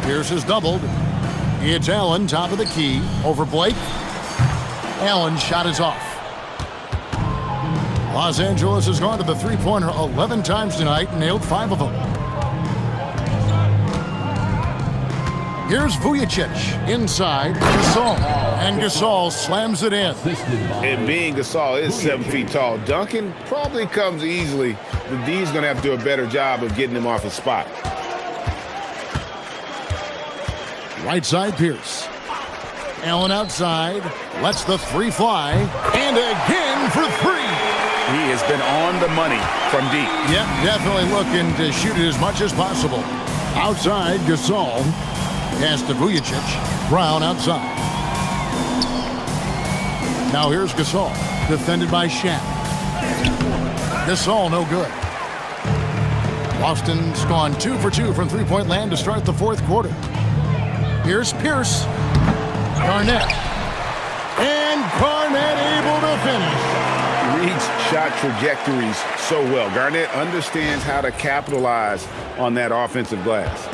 Pierce has doubled. It's Allen, top of the key, over Blake. Allen's shot is off. Los Angeles has gone to the three-pointer 11 times tonight and nailed 5 of them. Here's Vujicic inside Gasol, and Gasol slams it in. And being Gasol is 7 feet tall, Duncan probably comes easily, but D's going to have to do a better job of getting him off his spot. Right side, Pierce. Allen outside, lets the three fly, and again for 3. He has been on the money from deep. Yep, definitely looking to shoot it as much as possible. Outside, Gasol. Pass to Vujicic. Brown outside. Now here's Gasol. Defended by Shaq. Gasol, no good. Boston's gone 2 for 2 from three-point land to start the fourth quarter. Here's Pierce. Garnett. And Garnett able to finish. Reads shot trajectories so well. Garnett understands how to capitalize on that offensive glass.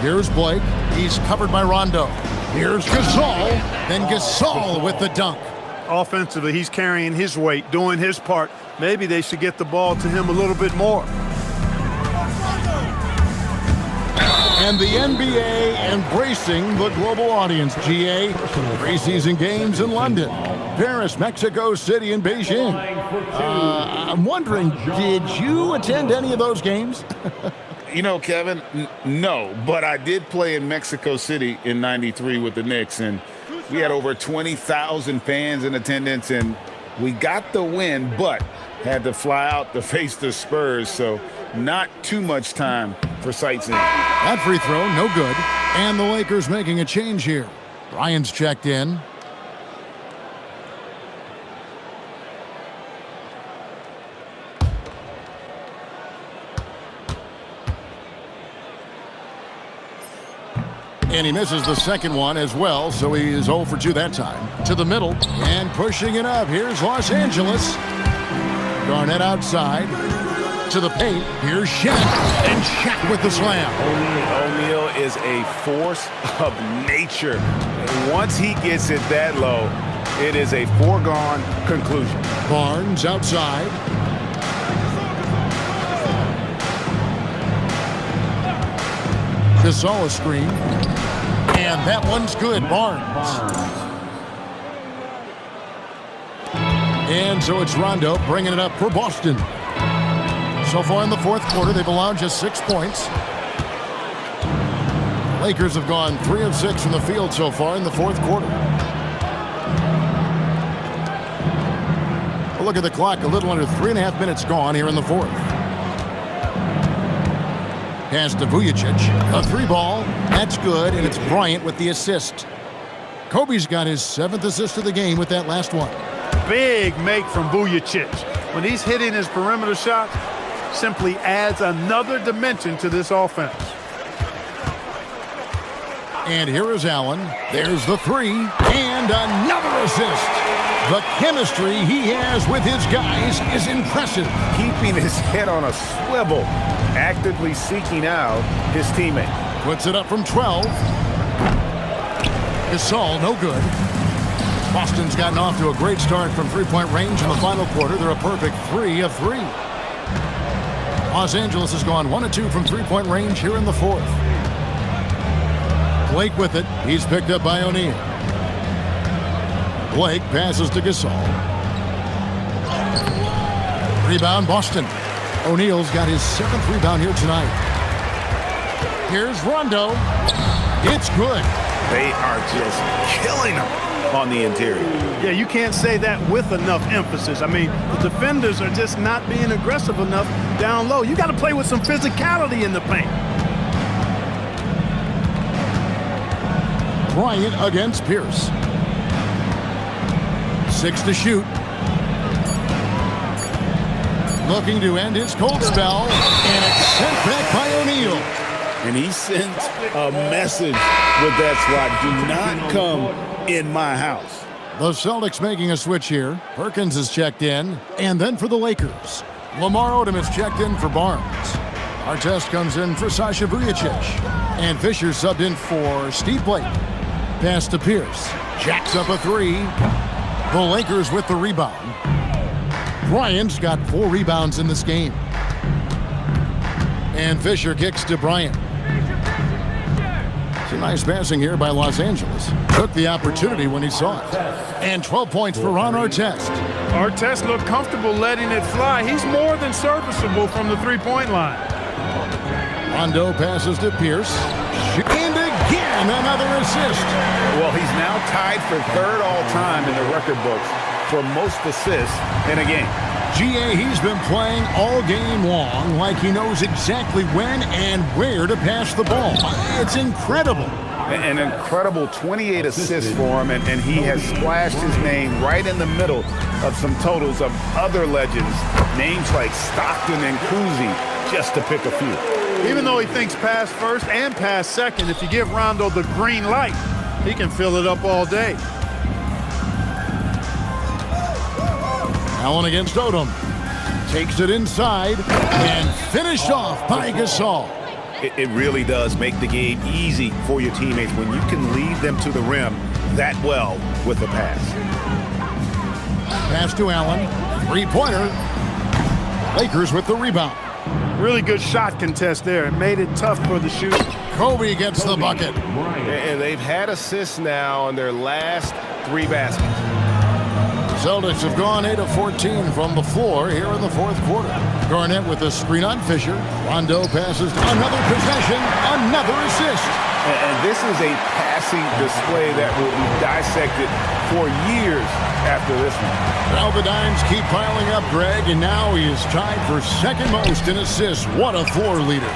Here's Blake. He's covered by Rondo. Here's Gasol. Then Gasol with the dunk. Offensively, he's carrying his weight, doing his part. Maybe they should get the ball to him a little bit more. And the NBA embracing the global audience, GA. Preseason games in London, Paris, Mexico City, and Beijing. I'm wondering, did you attend any of those games? You know, Kevin, no, but I did play in Mexico City in '93 with the Knicks, and we had over 20,000 fans in attendance, and we got the win, but had to fly out to face the Spurs, so not too much time for sightseeing. That free throw, no good. And the Lakers making a change here. Bryant's checked in. And he misses the second one as well, so he is 0 for 2 that time. To the middle, and pushing it up. Here's Los Angeles. Garnett outside. To the paint. Here's Shaq. And Shaq with the slam. O'Neal is a force of nature. And once he gets it that low, it is a foregone conclusion. Barnes outside. Gasol screen. And that one's good. Barnes. And so it's Rondo bringing it up for Boston. So far in the fourth quarter, they've allowed just 6 points. Lakers have gone 3 of 6 from the field so far in the fourth quarter. A look at the clock, a little under 3.5 minutes gone here in the fourth. Pass to Vujicic, a 3-ball, that's good, and it's Bryant with the assist. Kobe's got his 7th assist of the game with that last one. Big make from Vujicic. When he's hitting his perimeter shots, simply adds another dimension to this offense. And here is Allen. There's the 3, and another assist. The chemistry he has with his guys is impressive. Keeping his head on a swivel, actively seeking out his teammate. Puts it up from 12. Gasol, no good. Boston's gotten off to a great start from three-point range in the final quarter. They're a perfect 3 of 3. Los Angeles has gone 1 of 2 from three-point range here in the fourth. Blake with it. He's picked up by O'Neal. Blake passes to Gasol. Rebound, Boston. O'Neal's got his 7th rebound here tonight. Here's Rondo. It's good. They are just killing him on the interior. Yeah, you can't say that with enough emphasis. I mean, the defenders are just not being aggressive enough down low. You got to play with some physicality in the paint. Bryant against Pierce. 6 to shoot. Looking to end his cold spell, and it's sent back by O'Neal. And he sent a message with that swat. Do not come in my house. The Celtics making a switch here. Perkins is checked in. And then for the Lakers, Lamar Odom is checked in for Barnes. Artest comes in for Sasha Vujacic. And Fisher subbed in for Steve Blake. Pass to Pierce. Jacks up a 3. The Lakers with the rebound. Bryant's got 4 rebounds in this game. And Fisher kicks to Bryant. It's a nice passing here by Los Angeles. Took the opportunity when he saw it. And 12 points for Ron Artest. Artest looked comfortable letting it fly. He's more than serviceable from the three-point line. Rondo passes to Pierce. And again, another assist. Well, he's now tied for 3rd all-time in the record books for most assists in a game. GA, he's been playing all game long like he knows exactly when and where to pass the ball. It's incredible. An incredible 28 assists for him, and he has splashed his name right in the middle of some totals of other legends, names like Stockton and Cousy, just to pick a few. Even though he thinks pass first and pass second, if you give Rondo the green light, he can fill it up all day. Allen against Odom. Takes it inside and finished off by Gasol. It really does make the game easy for your teammates when you can lead them to the rim that well with a pass. Pass to Allen. 3-pointer. Lakers with the rebound. Really good shot contest there. It made it tough for the shooter. Kobe gets the bucket. And they've had assists now on their last 3 baskets. Celtics have gone 8 of 14 from the floor here in the 4th quarter. Garnett with a screen on Fisher. Rondo passes to another possession, another assist. And this is a passing display that will be dissected for years after this one. Well, the dimes keep piling up, Greg, and now he is tied for 2nd most in assists. What a floor leader.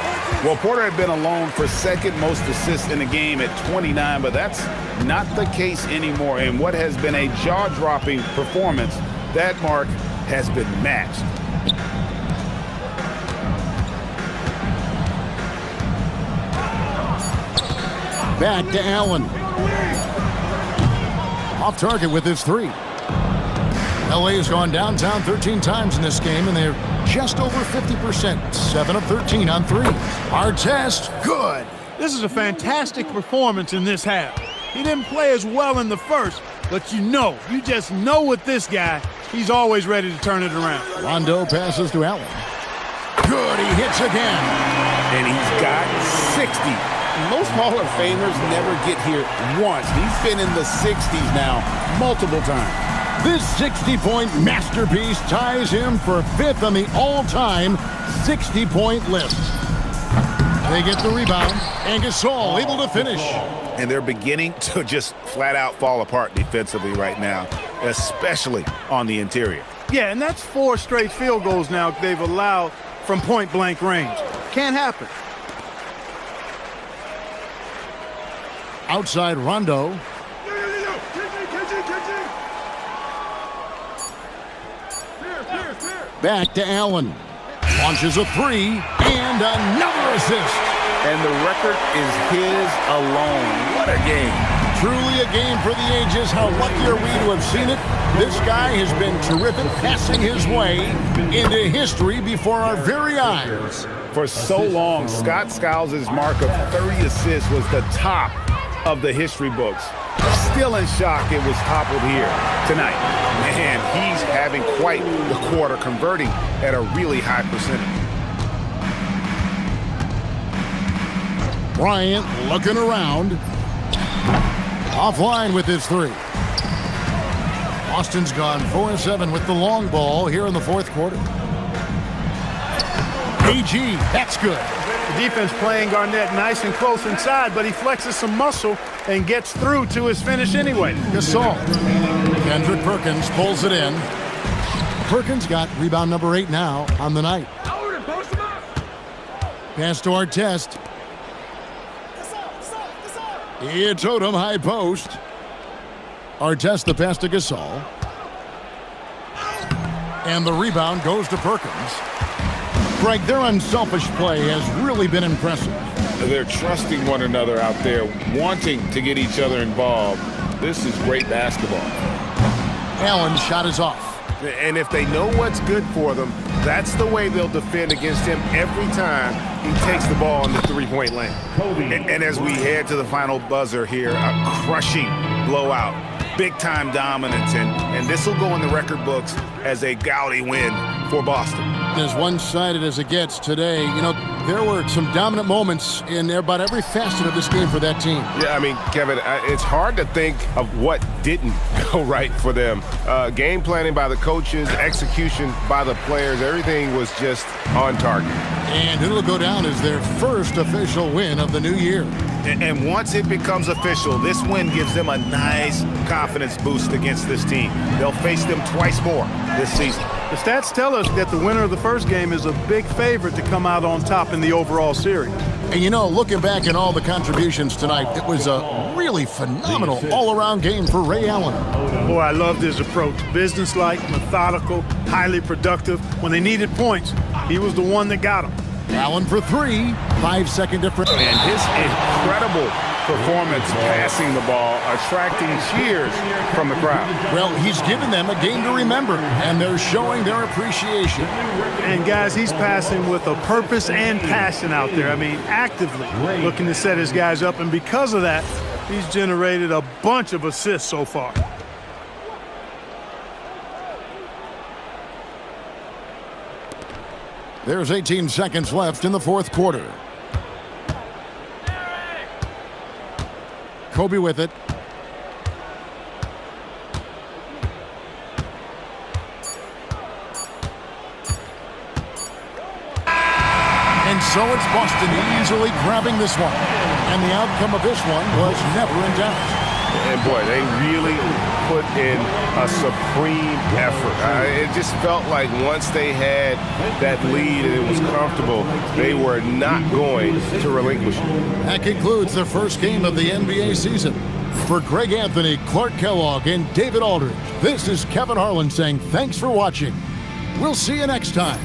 Well, Porter had been alone for 2nd most assists in the game at 29, but that's not the case anymore. And what has been a jaw-dropping performance, that mark has been matched. Back to Allen. Off target with his 3. LA has gone downtown 13 times in this game, and they're just over 50%. 7 of 13 on 3. Artest, good. This is a fantastic performance in this half. He didn't play as well in the first, but you just know with this guy, he's always ready to turn it around. Rondo passes to Allen. Good, he hits again. And he's got 60. Most Hall of Famers never get here once. He's been in the 60s now multiple times. This 60-point masterpiece ties him for 5th on the all-time 60-point list. They get the rebound, and Gasol able to finish. And they're beginning to just flat-out fall apart defensively right now, especially on the interior. Yeah, and that's 4 straight field goals now they've allowed from point-blank range. Can't happen. Outside Rondo. Back to Allen. Launches a 3 and another assist. And the record is his alone. What a game. Truly a game for the ages. How lucky are we to have seen it? This guy has been terrific, passing his way into history before our very eyes. For so long, Scott Skiles' mark of 30 assists was the top of the history books. Still in shock it was toppled here tonight. Man, he's having quite the quarter, converting at a really high percentage. Bryant looking around. Offline with his 3. Austin's gone 4-7 with the long ball here in the 4th quarter. AG, that's good. The defense playing Garnett nice and close inside, but he flexes some muscle and gets through to his finish anyway. Gasol. Kendrick Perkins pulls it in. Perkins got rebound number 8 now on the night. Pass to Artest. He towed him high post. Artest the pass to Gasol. And the rebound goes to Perkins. Greg, their unselfish play has really been impressive. They're trusting one another out there, wanting to get each other involved. This is great basketball. Allen's shot is off. And if they know what's good for them, that's the way they'll defend against him every time he takes the ball in the three-point lane. And as we head to the final buzzer here, a crushing blowout, big-time dominance, and this will go in the record books as a gaudy win for Boston. As one-sided as it gets today, you know, there were some dominant moments in about every facet of this game for that team. Yeah, I mean, Kevin, it's hard to think of what didn't go right for them. Game planning by the coaches, execution by the players, everything was just on target. And it'll go down as their first official win of the new year. And once it becomes official, this win gives them a nice confidence boost against this team. They'll face them twice more this season. The stats tell us that the winner of the first game is a big favorite to come out on top in the overall series. And you know, looking back at all the contributions tonight, it was a really phenomenal all-around game for Ray Allen. Boy, I loved his approach. Businesslike, methodical, highly productive. When they needed points, he was the one that got them. Allen for three, 5-second difference. And his incredible performance passing the ball, attracting cheers from the crowd. Well, he's given them a game to remember, and they're showing their appreciation. And guys, he's passing with a purpose and passion out there. I mean, actively looking to set his guys up, and because of that, he's generated a bunch of assists so far. There's 18 seconds left in the fourth quarter. Kobe with it. And so it's Boston easily grabbing this one. And the outcome of this one was never in doubt. And boy, they really put in a supreme effort. It just felt like once they had that lead and it was comfortable, they were not going to relinquish it. That concludes the first game of the NBA season. For Greg Anthony, Clark Kellogg, and David Aldridge, this is Kevin Harlan saying thanks for watching. We'll see you next time.